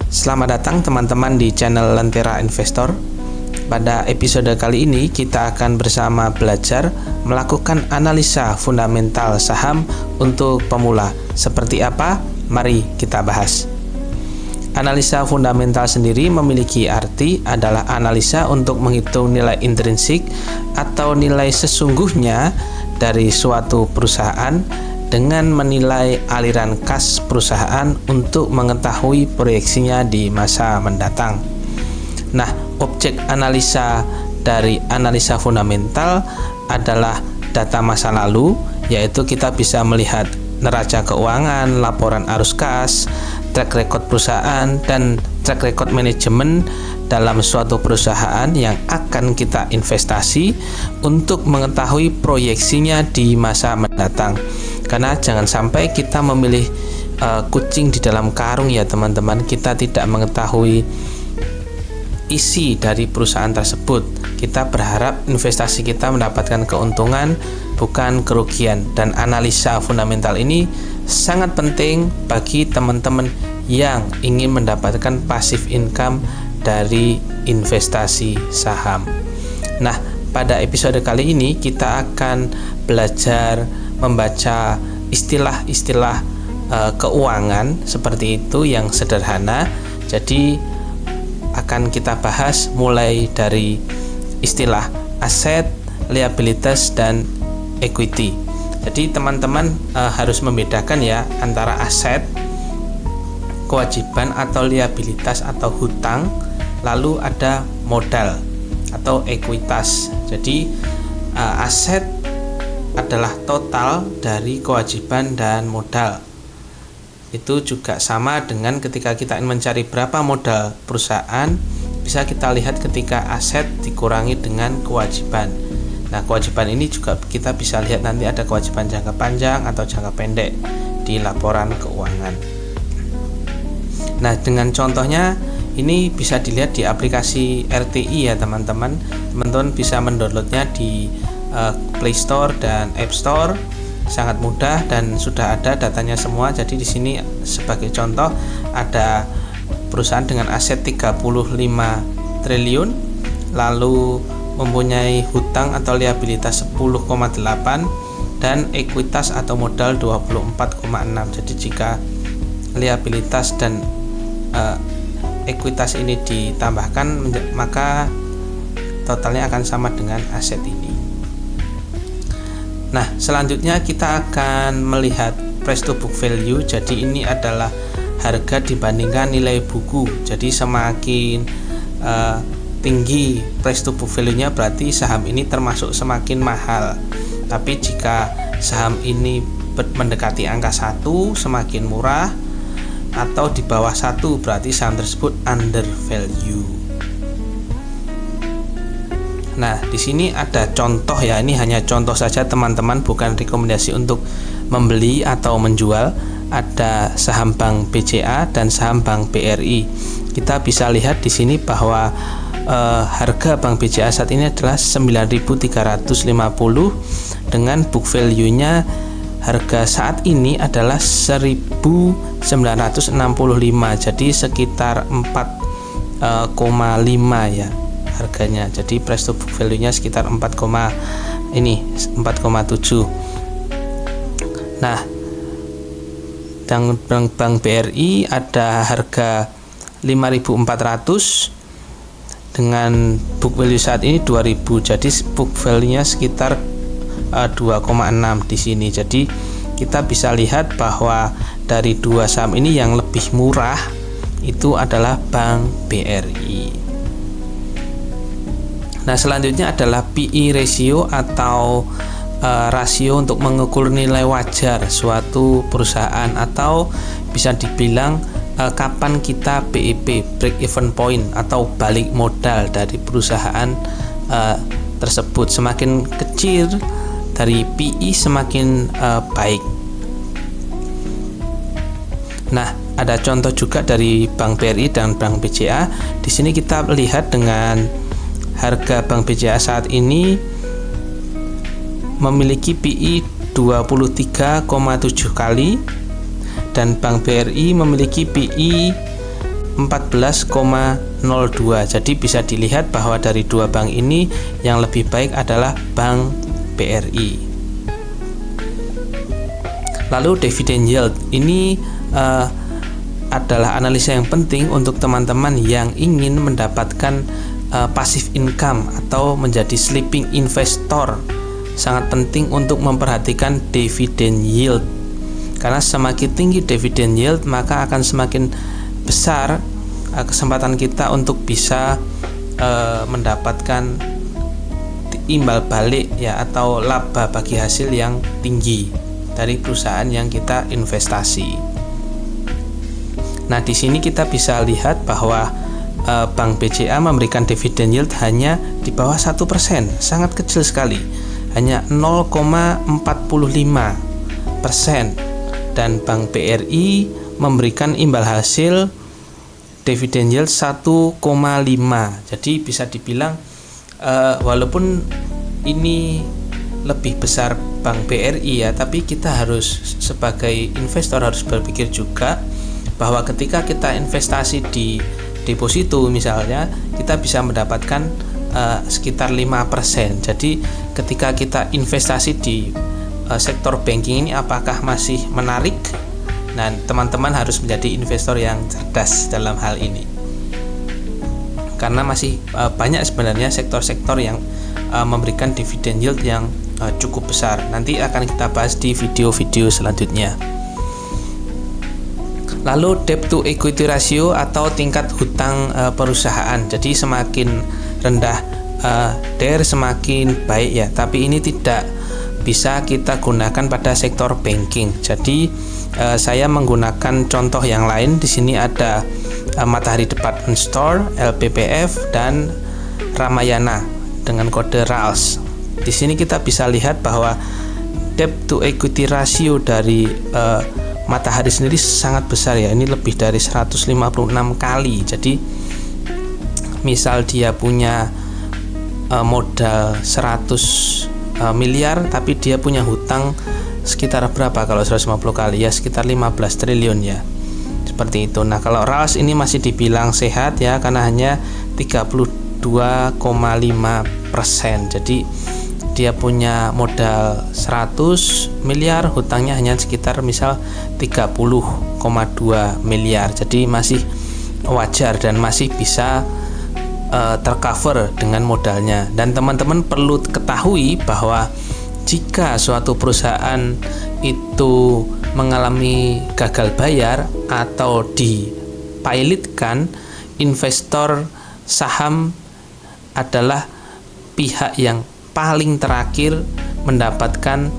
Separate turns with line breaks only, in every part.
Selamat datang teman-teman di channel Lentera Investor. Pada episode kali ini kita akan bersama belajar melakukan analisa fundamental saham untuk pemula. Seperti apa? Mari kita bahas. Analisa fundamental sendiri memiliki arti adalah analisa untuk menghitung nilai intrinsik atau nilai sesungguhnya dari suatu perusahaan dengan menilai aliran kas perusahaan untuk mengetahui proyeksinya di masa mendatang. Nah, objek analisa dari analisa fundamental adalah data masa lalu, yaitu kita bisa melihat neraca keuangan, laporan arus kas, track record perusahaan, dan track record manajemen dalam suatu perusahaan yang akan kita investasi untuk mengetahui proyeksinya di masa mendatang. Karena jangan sampai kita memilih kucing di dalam karung ya teman-teman, kita tidak mengetahui isi dari perusahaan tersebut. Kita berharap investasi kita mendapatkan keuntungan bukan kerugian, dan analisa fundamental ini sangat penting bagi teman-teman yang ingin mendapatkan passive income dari investasi saham. Nah, pada episode kali ini kita akan belajar membaca istilah-istilah keuangan seperti itu yang sederhana. Jadi akan kita bahas mulai dari istilah aset, liabilitas, dan equity. Jadi teman-teman harus membedakan ya antara aset, kewajiban atau liabilitas atau hutang, lalu ada modal atau ekuitas. Jadi aset adalah total dari kewajiban dan modal. Itu juga sama dengan ketika kita ingin mencari berapa modal perusahaan, bisa kita lihat ketika aset dikurangi dengan kewajiban. Nah, kewajiban ini juga kita bisa lihat nanti ada kewajiban jangka panjang atau jangka pendek di laporan keuangan. Nah, dengan contohnya ini bisa dilihat di aplikasi RTI ya teman-teman. Teman-teman bisa mendownloadnya di Play Store dan App Store, sangat mudah dan sudah ada datanya semua. Jadi di sini sebagai contoh ada perusahaan dengan aset 35 triliun, lalu mempunyai hutang atau liabilitas 10,8 dan ekuitas atau modal 24,6. Jadi jika liabilitas dan ekuitas ini ditambahkan, maka totalnya akan sama dengan aset ini. Nah, selanjutnya kita akan melihat price to book value. Jadi ini adalah harga dibandingkan nilai buku. Jadi semakin tinggi price to book value-nya berarti saham ini termasuk semakin mahal. Tapi jika saham ini mendekati angka 1 semakin murah, atau di bawah 1 berarti saham tersebut under value. Nah, di sini ada contoh ya, ini hanya contoh saja teman-teman, bukan rekomendasi untuk membeli atau menjual. Ada saham Bank BCA dan saham Bank BRI. Kita bisa lihat di sini bahwa harga Bank BCA saat ini adalah 9.350 dengan book value-nya harga saat ini adalah 1.965, jadi sekitar 4,5 ya harganya. Jadi price to book value-nya sekitar 4,7. Nah, Bank BRI ada harga 5.400 dengan book value saat ini 2.000. Jadi book value-nya sekitar 2,6 di sini. Jadi kita bisa lihat bahwa dari dua saham ini yang lebih murah itu adalah Bank BRI. Nah, selanjutnya adalah PE ratio atau rasio untuk mengukur nilai wajar suatu perusahaan, atau bisa dibilang kapan kita BEP, break even point, atau balik modal dari perusahaan tersebut. Semakin kecil dari PE semakin baik. Nah, ada contoh juga dari Bank BRI dan Bank BCA. Di sini kita lihat dengan harga Bank BCA saat ini memiliki PE 23,7 kali dan Bank BRI memiliki PE 14,02. Jadi bisa dilihat bahwa dari dua bank ini yang lebih baik adalah Bank BRI. Lalu dividend yield ini adalah analisa yang penting untuk teman-teman yang ingin mendapatkan passive income atau menjadi sleeping investor. Sangat penting untuk memperhatikan dividend yield, karena semakin tinggi dividend yield maka akan semakin besar kesempatan kita untuk bisa mendapatkan imbal balik ya, atau laba bagi hasil yang tinggi dari perusahaan yang kita investasi. Nah, di sini kita bisa lihat bahwa Bank BCA memberikan dividend yield hanya di bawah 1%, sangat kecil sekali, hanya 0,45%, dan Bank BRI memberikan imbal hasil dividend yield 1,5. Jadi bisa dibilang walaupun ini lebih besar Bank BRI ya, tapi kita harus sebagai investor harus berpikir juga bahwa ketika kita investasi di deposito misalnya, kita bisa mendapatkan sekitar 5%. Jadi ketika kita investasi di sektor banking ini apakah masih menarik? Nah, teman-teman harus menjadi investor yang cerdas dalam hal ini, karena masih banyak sebenarnya sektor-sektor yang memberikan dividend yield yang cukup besar. Nanti akan kita bahas di video-video selanjutnya. Lalu debt to equity ratio atau tingkat hutang perusahaan. Jadi semakin rendah DER semakin baik ya, tapi ini tidak bisa kita gunakan pada sektor banking. Jadi saya menggunakan contoh yang lain. Di sini ada Matahari Department Store, LPPF, dan Ramayana dengan kode RALS. Di sini kita bisa lihat bahwa debt to equity ratio dari Matahari sendiri sangat besar ya. Ini lebih dari 156 kali. Jadi misal dia punya modal 100 miliar, tapi dia punya hutang sekitar berapa kalau 150 kali ya, sekitar 15 triliun ya, seperti itu. Nah, kalau RALS ini masih dibilang sehat ya, karena hanya 32,5%. Jadi dia punya modal 100 miliar, hutangnya hanya sekitar misal 30,2 miliar. Jadi masih wajar dan masih bisa tercover dengan modalnya. Dan teman-teman perlu ketahui bahwa jika suatu perusahaan itu mengalami gagal bayar atau dipilotkan, investor saham adalah pihak yang paling terakhir mendapatkan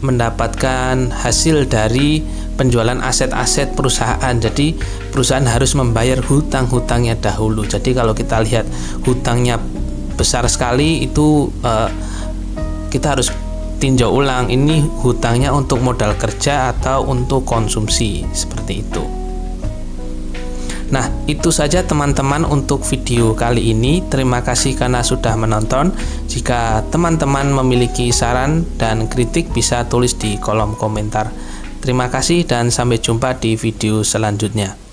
mendapatkan hasil dari penjualan aset-aset perusahaan. Jadi perusahaan harus membayar hutang-hutangnya dahulu. Jadi kalau kita lihat hutangnya besar sekali, itu kita harus tinjau ulang, ini hutangnya untuk modal kerja atau untuk konsumsi, seperti itu. Nah, itu saja teman-teman untuk video kali ini. Terima kasih karena sudah menonton. Jika teman-teman memiliki saran dan kritik bisa tulis di kolom komentar. Terima kasih dan sampai jumpa di video selanjutnya.